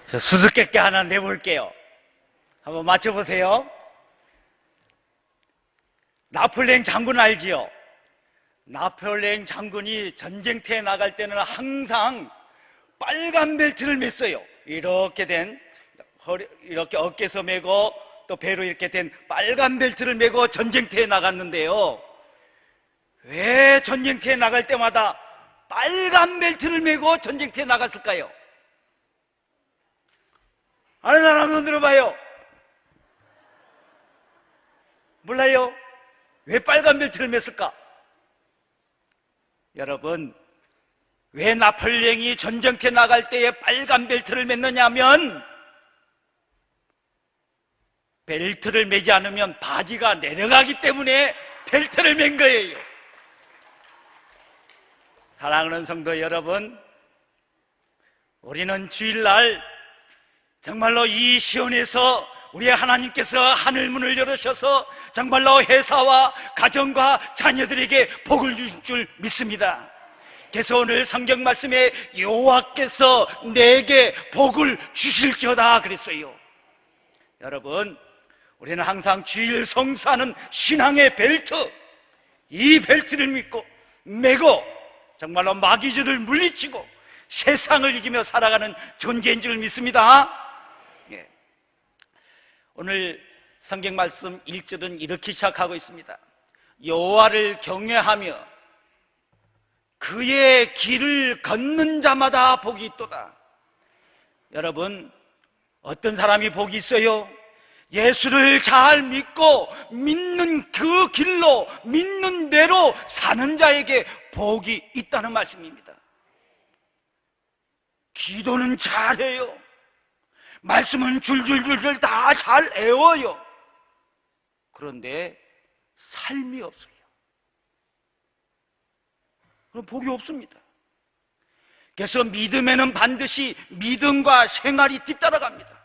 저 수수께끼 하나 내볼게요. 한번 맞춰보세요. 나폴레옹 장군 알지요? 나폴레옹 장군이 전쟁터에 나갈 때는 항상 빨간 벨트를 맸어요. 이렇게 된 허리, 이렇게 어깨에서 메고 또 배로 이렇게 된 빨간 벨트를 메고 전쟁터에 나갔는데요, 왜 전쟁터에 나갈 때마다 빨간 벨트를 메고 전쟁터에 나갔을까요? 아는 사람 손 들어봐요. 몰라요? 왜 빨간 벨트를 맸을까? 여러분, 왜 나폴레옹이 전쟁터에 나갈 때에 빨간 벨트를 맸느냐면, 벨트를 매지 않으면 바지가 내려가기 때문에 벨트를 맨 거예요. 사랑하는 성도 여러분, 우리는 주일날 정말로 이 시온에서 우리 하나님께서 하늘문을 열으셔서 정말로 회사와 가정과 자녀들에게 복을 주실 줄 믿습니다. 그래서 오늘 성경 말씀에 여호와께서 내게 복을 주실지어다 그랬어요. 여러분, 우리는 항상 주일 성수하는 신앙의 벨트, 이 벨트를 믿고 매고 정말로 마귀들을 물리치고 세상을 이기며 살아가는 존재인 줄 믿습니다. 예. 오늘 성경 말씀 1절은 이렇게 시작하고 있습니다. 여호와를 경외하며 그의 길을 걷는 자마다 복이 있도다. 여러분, 어떤 사람이 복이 있어요? 예수를 잘 믿고 믿는 그 길로, 믿는 대로 사는 자에게 복이 있다는 말씀입니다. 기도는 잘해요. 말씀은 줄줄줄줄 다 잘 외워요. 그런데 삶이 없어요. 그럼 복이 없습니다. 그래서 믿음에는 반드시 믿음과 생활이 뒤따라갑니다.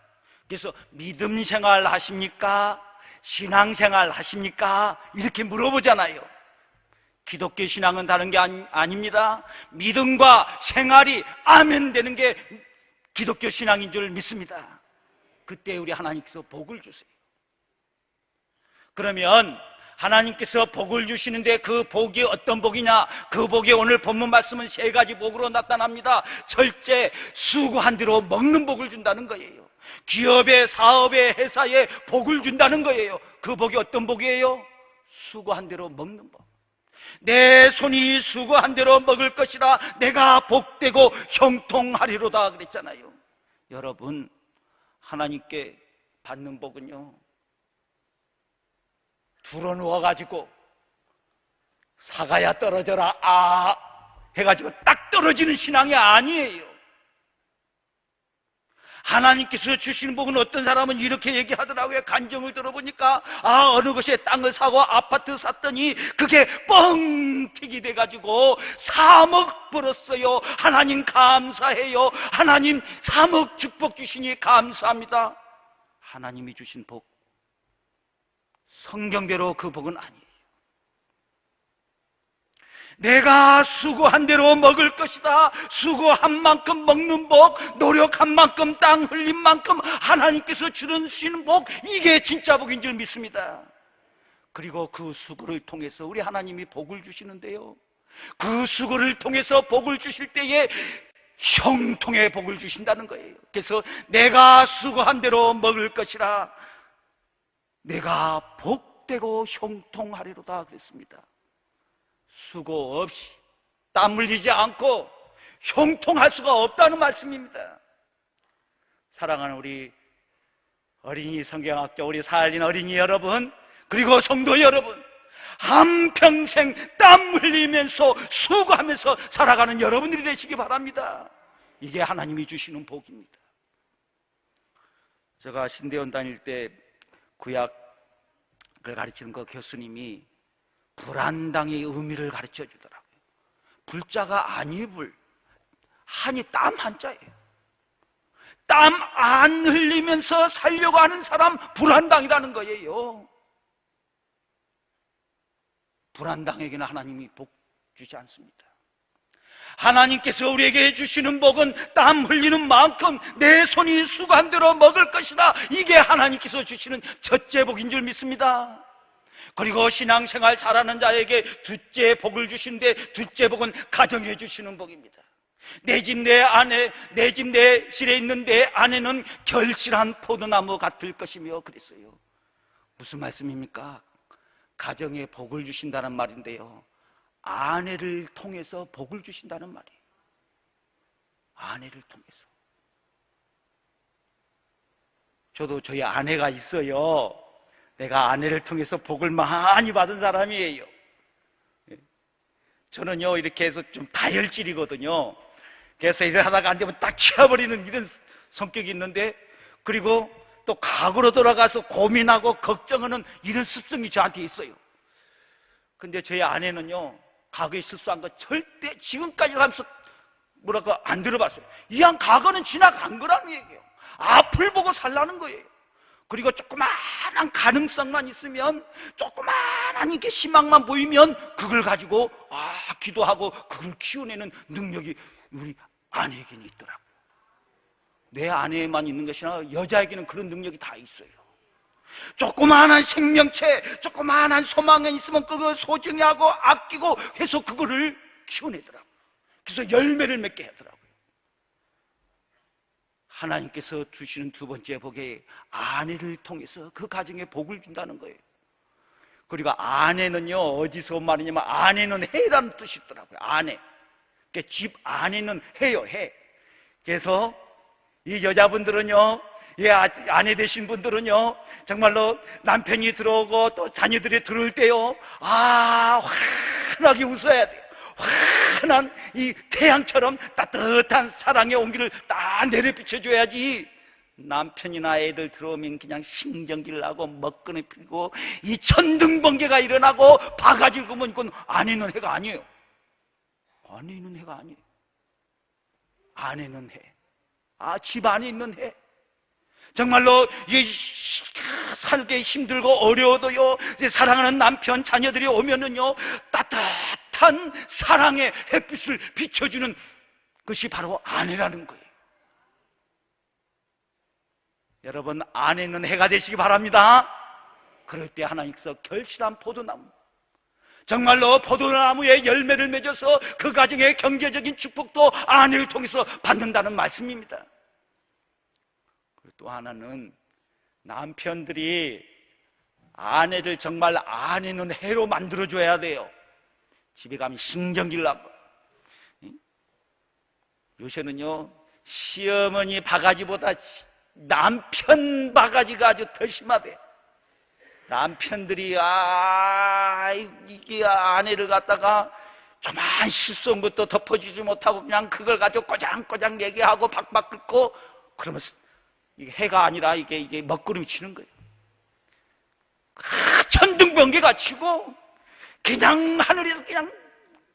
그래서 믿음 생활 하십니까? 신앙 생활 하십니까? 이렇게 물어보잖아요. 기독교 신앙은 다른 게 아닙니다. 믿음과 생활이 아멘 되는 게 기독교 신앙인 줄 믿습니다. 그때 우리 하나님께서 복을 주세요. 그러면 하나님께서 복을 주시는데 그 복이 어떤 복이냐? 그 복이 오늘 본문 말씀은 세 가지 복으로 나타납니다. 첫째, 수고한 대로 먹는 복을 준다는 거예요. 기업에, 사업에, 회사에 복을 준다는 거예요. 그 복이 어떤 복이에요? 수고한 대로 먹는 복. 내 손이 수고한 대로 먹을 것이라 내가 복되고 형통하리로다 그랬잖아요. 여러분, 하나님께 받는 복은요, 들어 누워가지고 사과야 떨어져라 아 해가지고 딱 떨어지는 신앙이 아니에요. 하나님께서 주시는 복은 어떤 사람은 이렇게 얘기하더라고요. 간증을 들어보니까 어느 곳에 땅을 사고 아파트 샀더니 그게 뻥튀기 돼가지고 3억 벌었어요. 하나님 감사해요. 하나님 3억 축복 주시니 감사합니다. 하나님이 주신 복, 성경대로 그 복은 아니에요. 내가 수고한 대로 먹을 것이다. 수고한 만큼 먹는 복, 노력한 만큼 땀 흘린 만큼 하나님께서 주시는 복, 이게 진짜 복인 줄 믿습니다. 그리고 그 수고를 통해서 우리 하나님이 복을 주시는데요, 그 수고를 통해서 복을 주실 때에 형통의 복을 주신다는 거예요. 그래서 내가 수고한 대로 먹을 것이라 내가 복되고 형통하리로다 그랬습니다. 수고 없이 땀 흘리지 않고 형통할 수가 없다는 말씀입니다. 사랑하는 우리 어린이 성경학교 우리 살린 어린이 여러분, 그리고 성도 여러분, 한평생 땀 흘리면서 수고하면서 살아가는 여러분들이 되시기 바랍니다. 이게 하나님이 주시는 복입니다. 제가 신대원 다닐 때 구약을 가르치는 그 교수님이 불안당의 의미를 가르쳐 주더라고요. 불자가 아니불, 한이 땀 한자예요. 땀 안 흘리면서 살려고 하는 사람 불안당이라는 거예요. 불안당에게는 하나님이 복 주지 않습니다. 하나님께서 우리에게 주시는 복은 땀 흘리는 만큼 내 손이 수고한 대로 먹을 것이다. 이게 하나님께서 주시는 첫째 복인 줄 믿습니다. 그리고 신앙생활 잘하는 자에게 둘째 복을 주신데, 둘째 복은 가정해 주시는 복입니다. 내 집 내 아내, 내 집 내 실에 있는 내 아내는 결실한 포도나무 같을 것이며 그랬어요. 무슨 말씀입니까? 가정에 복을 주신다는 말인데요, 아내를 통해서 복을 주신다는 말이에요. 아내를 통해서. 저도 저희 아내가 있어요. 내가 아내를 통해서 복을 많이 받은 사람이에요. 저는요, 이렇게 해서 좀 다혈질이거든요. 그래서 일을 하다가 안 되면 딱 치워버리는 이런 성격이 있는데, 그리고 또 과거로 돌아가서 고민하고 걱정하는 이런 습성이 저한테 있어요. 근데 저희 아내는요, 과거에 실수한 거 절대 지금까지 하면서 뭐랄까 안 들어봤어요. 이왕 과거는 지나간 거라는 얘기예요. 앞을 보고 살라는 거예요. 그리고 조그마한 가능성만 있으면, 조그마한 이게 희망만 보이면 그걸 가지고 기도하고 그걸 키워내는 능력이 우리 아내에게는 있더라고요. 내 아내에만 있는 것이 아니라 여자에게는 그런 능력이 다 있어요. 조그마한 생명체, 조그마한 소망이 있으면 그걸 소중히 하고 아끼고 해서 그거를 키워내더라고요. 그래서 열매를 맺게 하더라고요. 하나님께서 주시는 두 번째 복에 아내를 통해서 그 가정에 복을 준다는 거예요. 그리고 아내는요, 어디서 온 말이냐면 아내는 해라는 뜻이 있더라고요. 아내. 그러니까 집 안에는 해요, 해. 그래서 이 여자분들은요, 아내 되신 분들은요, 정말로 남편이 들어오고 또 자녀들이 들어올 때요, 환하게 웃어야 돼요. 환한 이 태양처럼 따뜻한 사랑의 온기를 딱 내려비춰줘야지, 남편이나 애들 들어오면 그냥 신경질 나고 먹거리 피고 이 천둥번개가 일어나고 바가지를 굽으면 그건 아내는 해가 아니에요. 아내는 해가 아니에요. 아내는 해. 집 안에 있는 해. 정말로 살기 힘들고 어려워도요, 사랑하는 남편, 자녀들이 오면은요, 따뜻한 사랑의 햇빛을 비춰주는 것이 바로 아내라는 거예요. 여러분, 아내는 해가 되시기 바랍니다. 그럴 때 하나님께서 결실한 포도나무, 정말로 포도나무에 열매를 맺어서 그 가정의 경제적인 축복도 아내를 통해서 받는다는 말씀입니다. 그리고 또 하나는 남편들이 아내를 정말 아내는 해로 만들어줘야 돼요. 집에 가면 신경질 나고. 요새는요, 시어머니 바가지보다 남편 바가지가 아주 더 심하대요. 남편들이 이게 아내를 갖다가 조만 실수한 것도 덮어주지 못하고 그냥 그걸 가지고 꼬장꼬장 얘기하고 박박 긁고, 그러면 이게 해가 아니라 이게 먹구름이 치는 거예요. 천둥번개가 치고 그냥 하늘에서 그냥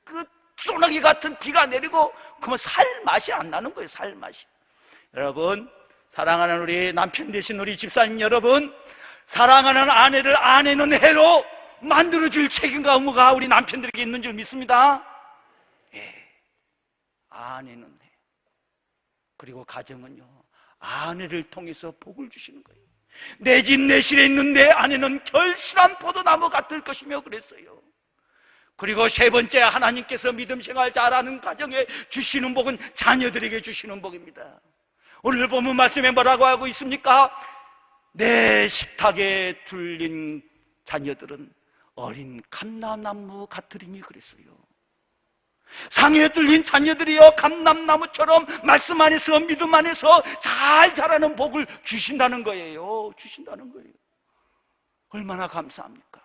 그 소나기 같은 비가 내리고, 그러면 살 맛이 안 나는 거예요. 살 맛이. 여러분, 사랑하는 우리 남편 되신 우리 집사님 여러분, 사랑하는 아내를 아내는 해로 만들어줄 책임과 의무가 우리 남편들에게 있는 줄 믿습니다. 아내는 해. 그리고 가정은요, 아내를 통해서 복을 주시는 거예요. 내 집 내 실에 있는 내 아내는 결실한 포도나무 같을 것이며 그랬어요. 그리고 세 번째, 하나님께서 믿음 생활 잘하는 가정에 주시는 복은 자녀들에게 주시는 복입니다. 오늘 본문 말씀에 뭐라고 하고 있습니까? 내 식탁에 둘린 자녀들은 어린 감람나무 같으리니 그랬어요. 상에 뚫린 자녀들이요, 감람나무처럼 말씀 안에서 믿음 안에서 잘 자라는 복을 주신다는 거예요. 주신다는 거예요. 얼마나 감사합니까?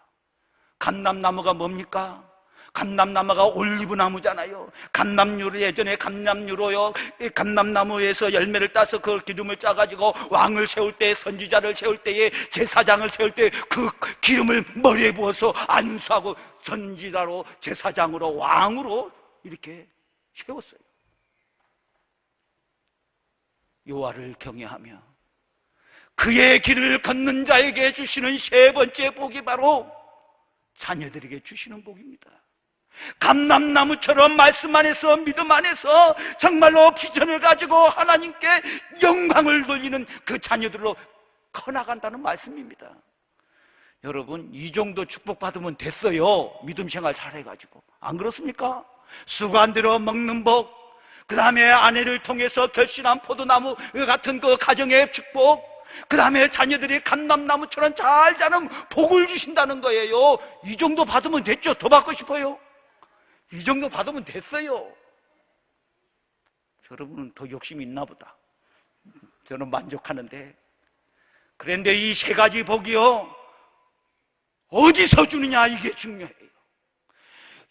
감람나무가 뭡니까? 감람나무가 올리브나무잖아요. 감람류로, 예전에 감람류로요, 감람나무에서 열매를 따서 그 기름을 짜가지고 왕을 세울 때, 선지자를 세울 때에, 제사장을 세울 때 그 기름을 머리에 부어서 안수하고 선지자로, 제사장으로, 왕으로 이렇게 세웠어요. 여호와를 경외하며 그의 길을 걷는 자에게 주시는 세 번째 복이 바로 자녀들에게 주시는 복입니다. 감람나무처럼 말씀 안에서, 믿음 안에서 정말로 비전을 가지고 하나님께 영광을 돌리는 그 자녀들로 커나간다는 말씀입니다. 여러분, 이 정도 축복받으면 됐어요. 믿음 생활 잘해가지고. 안 그렇습니까? 수고한대로 먹는 복, 그 다음에 아내를 통해서 결실한 포도나무 같은 그 가정의 축복, 그 다음에 자녀들이 감람나무처럼 잘 자는 복을 주신다는 거예요. 이 정도 받으면 됐죠? 더 받고 싶어요? 이 정도 받으면 됐어요. 여러분은 더 욕심이 있나 보다. 저는 만족하는데. 그런데 이 세 가지 복이요, 어디서 주느냐, 이게 중요해요.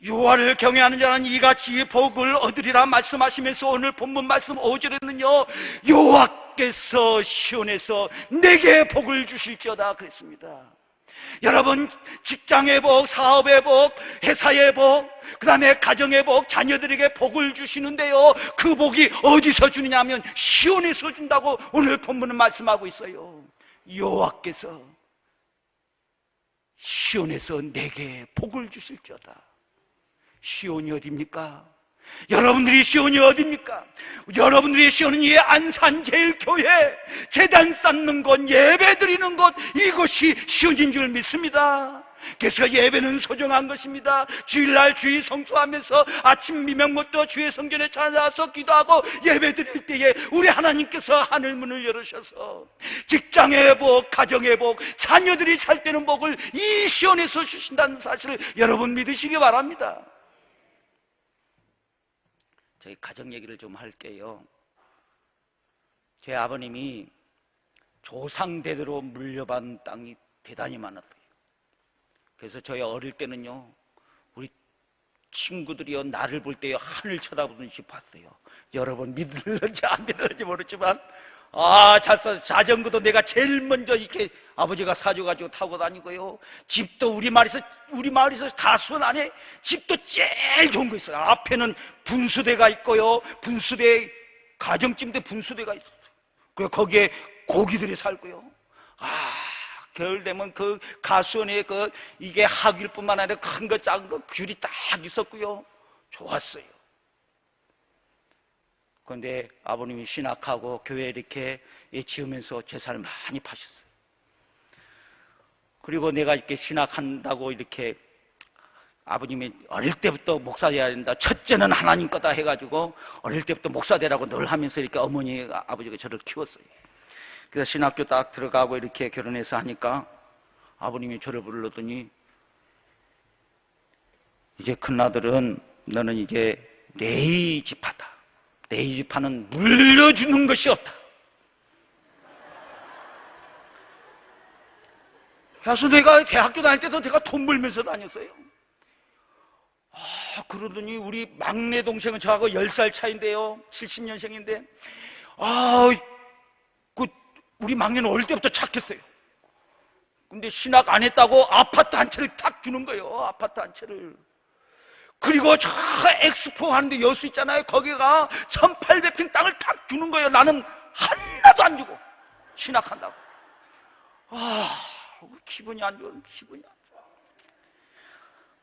여호와를 경외하는 자는 이같이 복을 얻으리라 말씀하시면서 오늘 본문 말씀 5절에는요, 여호와께서 시온에서 내게 복을 주실지어다 그랬습니다. 여러분, 직장의 복, 사업의 복, 회사의 복, 그 다음에 가정의 복, 자녀들에게 복을 주시는데요, 그 복이 어디서 주느냐 하면 시온에서 준다고 오늘 본문은 말씀하고 있어요. 여호와께서 시온에서 내게 복을 주실지어다. 시온이 어디입니까? 여러분들이 시온이 어디입니까? 여러분들이 시온은 이 안산제일교회, 제단 쌓는 곳, 예배 드리는 곳, 이곳이 시온인 줄 믿습니다. 그래서 예배는 소중한 것입니다. 주일날 주일 성수하면서 아침 미명부터 주의 성전에 찾아와서 기도하고 예배 드릴 때에 우리 하나님께서 하늘문을 열으셔서 직장의 복, 가정의 복, 자녀들이 잘 되는 복을 이 시온에서 주신다는 사실을 여러분 믿으시기 바랍니다. 저희 가정 얘기를 좀 할게요. 제 아버님이 조상대대로 물려받은 땅이 대단히 많았어요. 그래서 저희 어릴 때는요, 우리 친구들이요, 나를 볼 때요, 하늘 쳐다보듯이 봤어요. 여러분 믿을는지 안 믿을는지 모르지만, 자전거도 내가 제일 먼저 이렇게 아버지가 사줘가지고 타고 다니고요, 집도 우리 마을에서 다수원 안에 집도 제일 좋은 거 있어요. 앞에는 분수대가 있고요, 분수대, 가정집인데 분수대가 있어요. 그리고 거기에 고기들이 살고요. 겨울 되면 그 가수원에 이게 학일뿐만 아니라 큰 거 작은 거 귤이 딱 있었고요. 좋았어요. 그런데 아버님이 신학하고 교회 이렇게 지으면서 재산을 많이 파셨어요. 그리고 내가 이렇게 신학한다고 이렇게 아버님이 어릴 때부터 목사 돼야 된다, 첫째는 하나님 거다 해가지고 어릴 때부터 목사 되라고 늘 하면서 이렇게 아버지가 저를 키웠어요. 그래서 신학교 딱 들어가고 이렇게 결혼해서 하니까 아버님이 저를 불렀더니, 이제 큰아들은 너는 이제 내 집하다. 내 집하는 물려주는 것이 없다. 그래서 내가 대학교 다닐 때도 내가 돈 벌면서 다녔어요. 그러더니 우리 막내 동생은 저하고 10살 차인데요, 70년생인데 우리 막내는 어릴 때부터 착했어요. 근데 신학 안 했다고 아파트 한 채를 딱 주는 거예요. 아파트 한 채를. 그리고 저 엑스포 하는데 여수 있잖아요, 거기가 1800평 땅을 딱 주는 거예요. 나는 하나도 안 주고 신학한다고. 기분이 안 좋아. 기분이 안 좋아.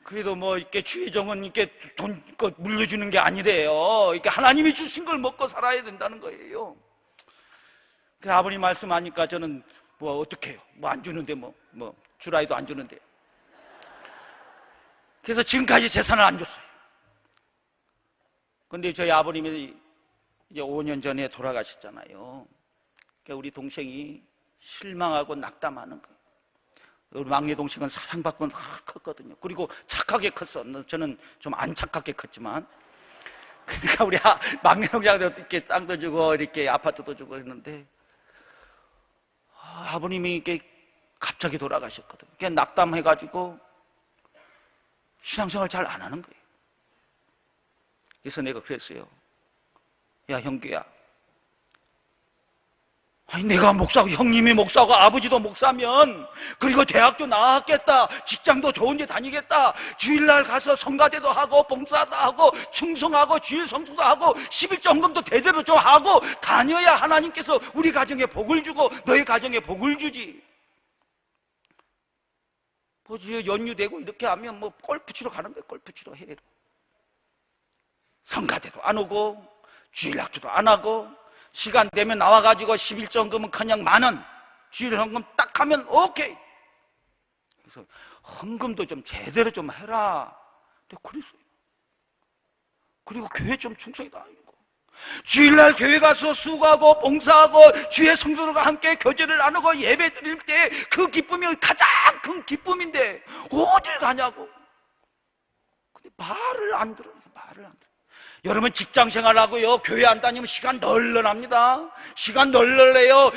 그래도 뭐 이렇게 주의정은 이렇게 돈 물려주는 게 아니래요. 이렇게 하나님이 주신 걸 먹고 살아야 된다는 거예요. 그 아버님 말씀하니까 저는 뭐 어떡해요? 뭐 안 주는데 뭐 주라이도 안 주는데. 그래서 지금까지 재산을 안 줬어요. 근데 저희 아버님이 이제 5년 전에 돌아가셨잖아요. 그러니까 우리 동생이 실망하고 낙담하는 거예요. 우리 막내 동생은 사랑받고 컸거든요. 그리고 착하게 컸어. 저는 좀 안 착하게 컸지만. 그러니까 우리 막내 동생한테 이렇게 땅도 주고 이렇게 아파트도 주고 했는데, 아버님이 이렇게 갑자기 돌아가셨거든요. 그러니까 낙담해가지고 신앙생활 잘 안 하는 거예요. 그래서 내가 그랬어요. 야, 형규야, 내가 목사고 형님이 목사고 아버지도 목사면, 그리고 대학교 나왔겠다, 직장도 좋은 데 다니겠다, 주일날 가서 성가대도 하고 봉사도 하고 충성하고 주일 성수도 하고 11조 헌금도 대대로 좀 하고 다녀야 하나님께서 우리 가정에 복을 주고 너희 가정에 복을 주지. 뭐지 연휴되고 이렇게 하면 뭐 골프 치러 가는 거예요. 골프 치러 해외로. 성가대도 안 오고 주일학교도 안 하고 시간 되면 나와가지고 11정금은 그냥 만원 주일 헌금 딱 하면 오케이. 그래서 헌금도 좀 제대로 좀 해라. 근데 그랬어요. 그리고 교회 좀 충성이 다니고 주일날 교회 가서 수고하고 봉사하고 주의 성도들과 함께 교제를 나누고 예배 드릴 때 그 기쁨이 가장 큰 기쁨인데 어딜 가냐고. 근데 말을 안 들어요. 말을 안 들어요. 여러분 직장 생활하고요 교회 안 다니면 시간 널널합니다. 시간 널널해요.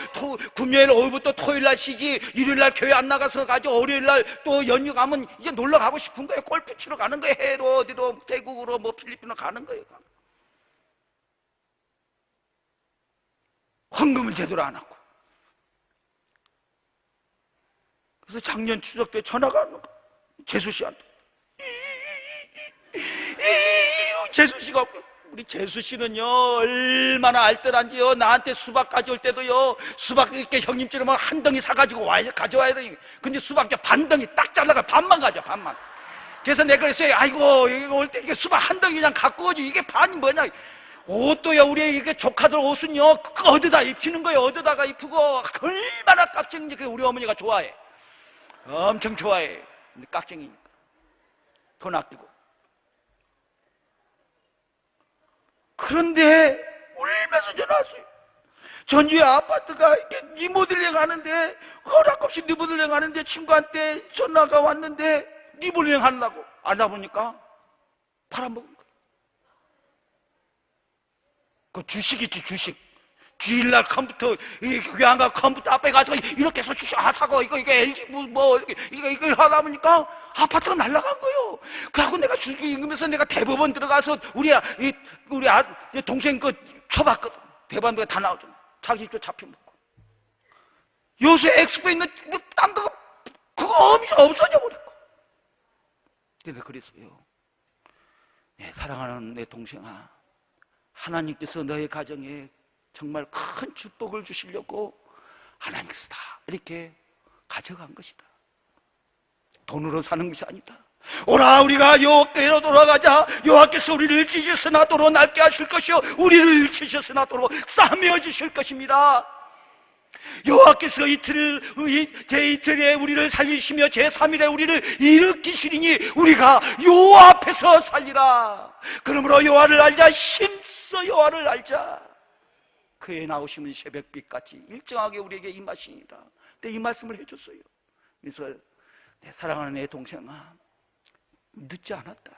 금요일 오후부터 토요일날 쉬지 일요일날 교회 안 나가서 가지고 월요일날 또 연휴 가면 이제 놀러 가고 싶은 거예요. 골프 치러 가는 거예요. 해외로 어디로 태국으로 뭐 필리핀으로 가는 거예요. 헌금을 제대로 안 하고. 그래서 작년 추석 때 전화가 안 오고 재수 씨한테 재수 씨가 우리 재수 씨는요 얼마나 알뜰한지요. 나한테 수박 가져올 때도요 수박 이렇게 형님처럼 한 덩이 사가지고 가져와야 돼. 근데 수박 반 덩이 딱 잘라가 반만 가져 반만. 그래서 내가 그랬어요. 아이고 이거 올 때 수박 한 덩이 그냥 갖고 오지 이게 반이 뭐냐. 옷도요 우리 이게 조카들 옷은요 어디다 입히는 거예요. 어디다가 입히고 얼마나 깍쟁인지. 그래 우리 어머니가 좋아해. 엄청 좋아해. 근데 깍쟁이니까 돈 아끼고. 그런데 울면서 전화 왔어요. 전주에 아파트가 이렇게 리모델링 하는데 허락 없이 리모델링 하는데 친구한테 전화가 왔는데 리모델링 하려고 알아보니까 팔아먹은 거예요. 그 주식 있지 주식. 주일날 컴퓨터 그게 안 가 컴퓨터 앞에 가서 이렇게 해서 주식 사고 이거 LG 뭐 이거 하다 보니까 아파트가 날아간 거예요. 그래갖고 내가 주식 읽으면서 내가 대법원 들어가서 우리 동생 그 쳐봤거든. 대법원에 다 나오잖아. 자기 집도 잡혀먹고. 요새 엑스포 있는 딴 거 그거 없어져 버렸고. 근데 그랬어요. 네, 사랑하는 내 동생아, 하나님께서 너의 가정에 정말 큰 축복을 주시려고 하나님께서 다 이렇게 가져간 것이다. 돈으로 사는 것이 아니다. 오라 우리가 여호와께로 돌아가자. 여호와께서 우리를 찢으시나 도로 낡게 하실 것이요 우리를 찢으시나 도로 싸매어 주실 것입니다. 여호와께서 제2일에 우리를 살리시며 제3일에 우리를 일으키시리니 우리가 여호와 앞에서 살리라. 그러므로 여호와를 알자. 힘써 여호와를 알자. 그의 나오심은 새벽빛같이 일정하게 우리에게 임하시니라. 근데 이 말씀을 해줬어요. 그래서 내 사랑하는 내 동생아, 늦지 않았다.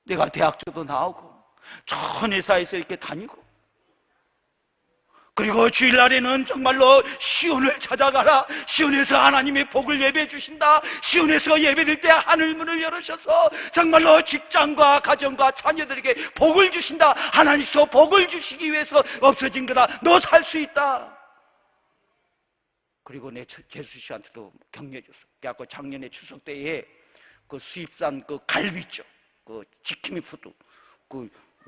내가 대학교도 나오고 좋은 회사에서 이렇게 다니고 그리고 주일날에는 정말로 시온을 찾아가라. 시온에서 하나님의 복을 예배해 주신다. 시온에서 예배를 때 하늘문을 열으셔서 정말로 직장과 가정과 자녀들에게 복을 주신다. 하나님께서 복을 주시기 위해서 없어진 거다. 너 살 수 있다. 그리고 내 재수 씨한테도 격려해 줬어. 그래갖고 작년에 추석 때에 그 수입산 그 갈비 있죠. 그 지킴이 푸드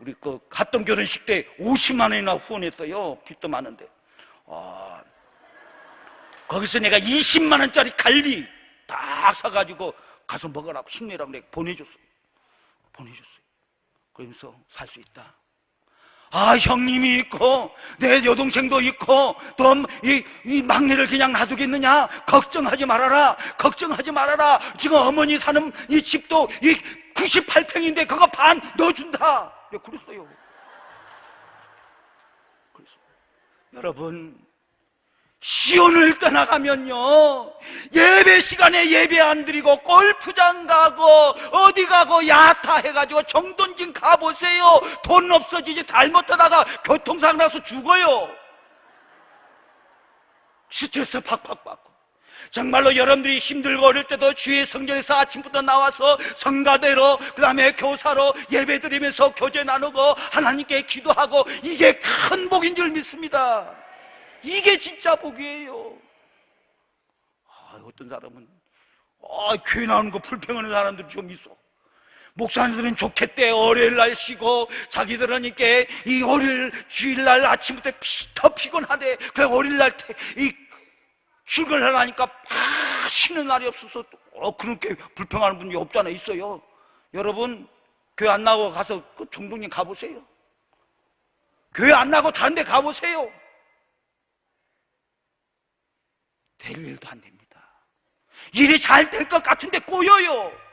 우리 그 갔던 결혼식 때 50만 원이나 후원했어요. 빚도 많은데. 거기서 내가 20만 원짜리 갈비 딱 사가지고 가서 먹으라고 힘내라고 내가 보내줬어요. 그러면서 살 수 있다. 형님이 있고 내 여동생도 있고 또 이 막내를 그냥 놔두겠느냐. 걱정하지 말아라. 지금 어머니 사는 이 집도 이 98평인데 그거 반 넣어준다. 그랬어요. 여러분, 시온을 떠나가면요 예배 시간에 예배 안 드리고 골프장 가고 어디 가고 야타 해가지고 정돈진 가보세요. 돈 없어지지 잘못하다가 교통사고 나서 죽어요. 스트레스 팍팍 받고. 정말로 여러분들이 힘들고 어릴 때도 주의 성전에서 아침부터 나와서 성가대로 그 다음에 교사로 예배 드리면서 교제 나누고 하나님께 기도하고 이게 큰 복인 줄 믿습니다. 이게 진짜 복이에요. 어떤 사람은 교회 나오는 거 불평하는 사람들이 좀 있어. 목사님들은 좋겠대. 월요일날 쉬고 자기들은 이렇게 이 월요일 주일날 아침부터 더 피곤하대. 그래 월요일날 이 출근하려니까 쉬는 날이 없어서 그렇게 불평하는 분이 없잖아요. 있어요. 여러분 교회 안 나가고 가서 그 정동님 가보세요. 교회 안 나가고 다른 데 가보세요. 될 일도 안 됩니다. 일이 잘 될 것 같은데 꼬여요.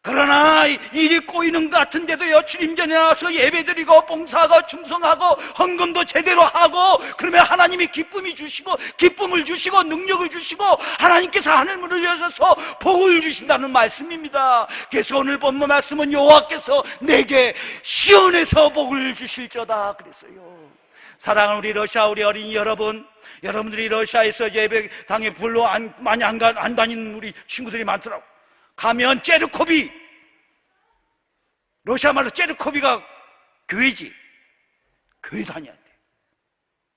그러나 일이 꼬이는 것 같은데도요, 주님 전에 나와서 예배드리고 봉사하고 충성하고 헌금도 제대로 하고, 그러면 하나님이 기쁨을 주시고 능력을 주시고 하나님께서 하늘문을 여셔서 복을 주신다는 말씀입니다. 그래서 오늘 본문 말씀은 여호와께서 내게 시온에서 복을 주실저다 그랬어요. 사랑하는 우리 러시아 우리 어린이 여러분, 여러분들이 러시아에서 예배당에 별로 많이 안 다니는 우리 친구들이 많더라고. 가면 체르코비, 러시아 말로 체르코비가 교회지. 교회 다녀야 돼.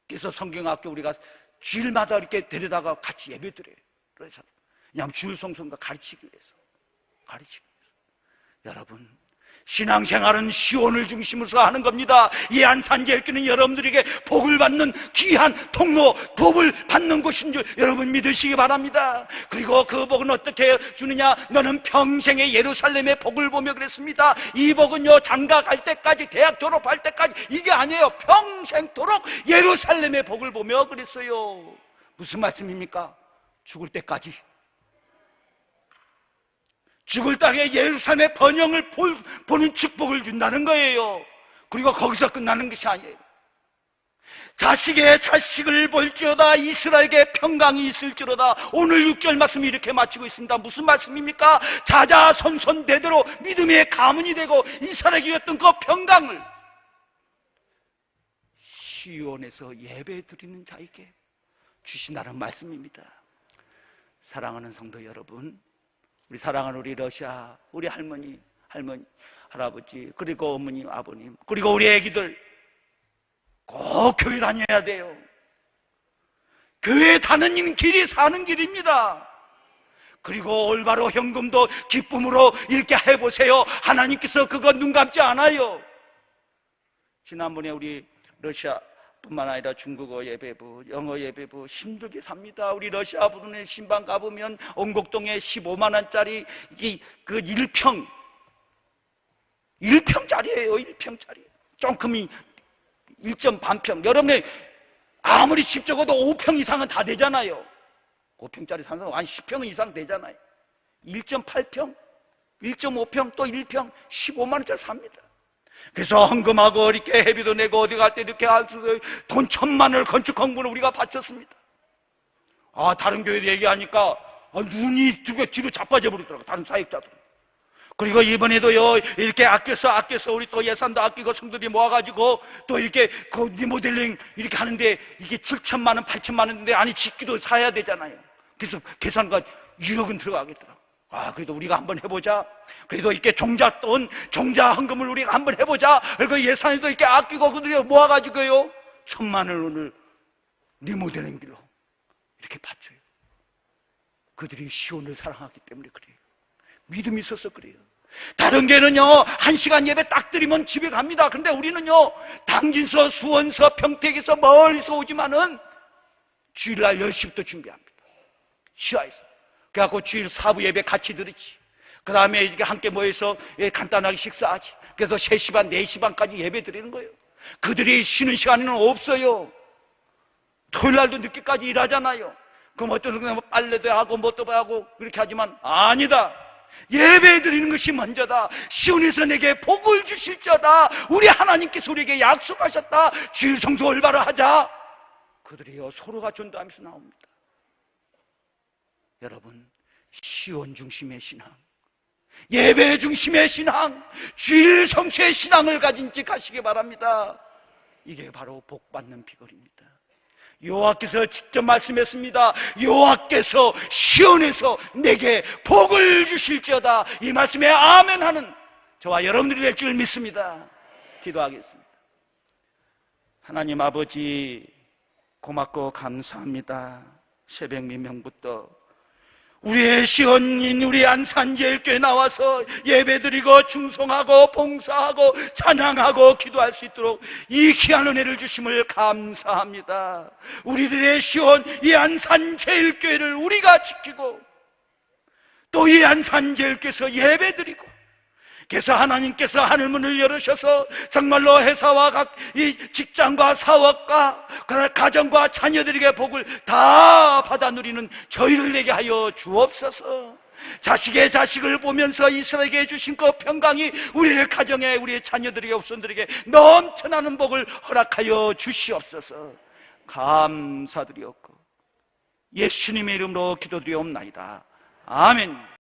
그래서 성경학교 우리가 주일마다 이렇게 데려다가 같이 예배드려요. 그래서 그냥 주일 성성과 가르치기 위해서. 여러분, 신앙생활은 시온을 중심으로 하는 겁니다. 이 안산제일교는 여러분들에게 복을 받는 귀한 통로, 복을 받는 곳인 줄 여러분 믿으시기 바랍니다. 그리고 그 복은 어떻게 주느냐? 너는 평생의 예루살렘의 복을 보며 그랬습니다. 이 복은요, 장가 갈 때까지, 대학 졸업할 때까지 이게 아니에요. 평생토록 예루살렘의 복을 보며 그랬어요. 무슨 말씀입니까? 죽을 때까지. 죽을 땅에 예루살렘의 번영을 보는 축복을 준다는 거예요. 그리고 거기서 끝나는 것이 아니에요. 자식의 자식을 볼지어다 이스라엘에게 평강이 있을지로다. 오늘 6절 말씀이 이렇게 마치고 있습니다. 무슨 말씀입니까? 자자손손대대로 믿음의 가문이 되고 이스라엘에게 였던 그 평강을 시온에서 예배드리는 자에게 주신다는 말씀입니다. 사랑하는 성도 여러분, 우리 사랑하는 우리 러시아, 우리 할머니, 할아버지, 그리고 어머님, 아버님, 그리고 우리 애기들 꼭 교회 다녀야 돼요. 교회 다니는 길이 사는 길입니다. 그리고 올바로 현금도 기쁨으로 이렇게 해보세요. 하나님께서 그거 눈 감지 않아요. 지난번에 우리 러시아 뿐만 아니라 중국어 예배부, 영어 예배부 힘들게 삽니다. 우리 러시아 부분에 신방 가보면 온곡동에 15만 원짜리 그 1평짜리예요. 1평짜리. 조금이 1.반평. 여러분이 아무리 집 적어도 5평 이상은 다 되잖아요. 5평짜리 사는 사람 한 10평 이상 되잖아요. 1.8평, 1.5평, 또 1평 15만 원짜리 삽니다. 그래서 헌금하고 이렇게 회비도 내고 어디 갈 때 이렇게 돈 1,000만을 건축 헌금을 우리가 바쳤습니다. 다른 교회도 얘기하니까 눈이 뒤로 자빠져 버리더라고요. 다른 사역자들. 그리고 이번에도요, 이렇게 아껴서 우리 또 예산도 아끼고 성도들이 모아가지고 또 이렇게 그 리모델링 이렇게 하는데 이게 7,000만 원, 8,000만 원인데 아니 짓기도 사야 되잖아요. 그래서 계산가 1억은 들어가겠더라고요. 그래도 우리가 한번 해보자. 그래도 이렇게 종자 헌금을 우리가 한번 해보자. 그리고 예산에도 이렇게 아끼고 그들이 모아가지고요, 1,000만 원을 리모델링비로 이렇게 바쳐요. 그들이 시온을 사랑하기 때문에 그래요. 믿음이 있어서 그래요. 다른 교회는요, 1시간 예배 딱 드리면 집에 갑니다. 근데 우리는요, 당진서, 수원서, 평택에서 멀리서 오지만은 주일날 10시부터 준비합니다. 시화에서. 그래갖고 주일 4부 예배 같이 드리지. 그 다음에 이렇게 함께 모여서 간단하게 식사하지. 그래서 3시 반, 4시 반까지 예배 드리는 거예요. 그들이 쉬는 시간에는 없어요. 토요일 날도 늦게까지 일하잖아요. 그럼 어떤 사람은 빨래도 하고 뭣도 하고 그렇게 하지만 아니다. 예배 드리는 것이 먼저다. 시온에서 내게 복을 주실지어다. 우리 하나님께서 우리에게 약속하셨다. 주일 성수 올바로 하자. 그들이요, 서로가 전도하면서 나옵니다. 여러분, 시온 중심의 신앙, 예배 중심의 신앙, 주일 성수의 신앙을 가진 지 가시기 바랍니다. 이게 바로 복받는 비결입니다. 여호와께서 직접 말씀했습니다. 여호와께서 시온에서 내게 복을 주실지어다. 이 말씀에 아멘하는 저와 여러분들이 될 줄 믿습니다. 기도하겠습니다. 하나님 아버지, 고맙고 감사합니다. 새벽 미명부터 우리의 시온인 우리 안산제일교회 나와서 예배드리고 충성하고 봉사하고 찬양하고 기도할 수 있도록 이 귀한 은혜를 주심을 감사합니다. 우리들의 시온 이 안산제일교회를 우리가 지키고 또 이 안산제일교회에서 예배드리고, 그래서 하나님께서 하늘문을 열으셔서 정말로 회사와 각 이 직장과 사업과 가정과 자녀들에게 복을 다 받아 누리는 저희를 내게 하여 주옵소서. 자식의 자식을 보면서 이스라엘에게 주신 그 평강이 우리의 가정에, 우리의 자녀들에게, 후손들에게 넘쳐나는 복을 허락하여 주시옵소서. 감사드리옵고 예수님의 이름으로 기도드리옵나이다. 아멘.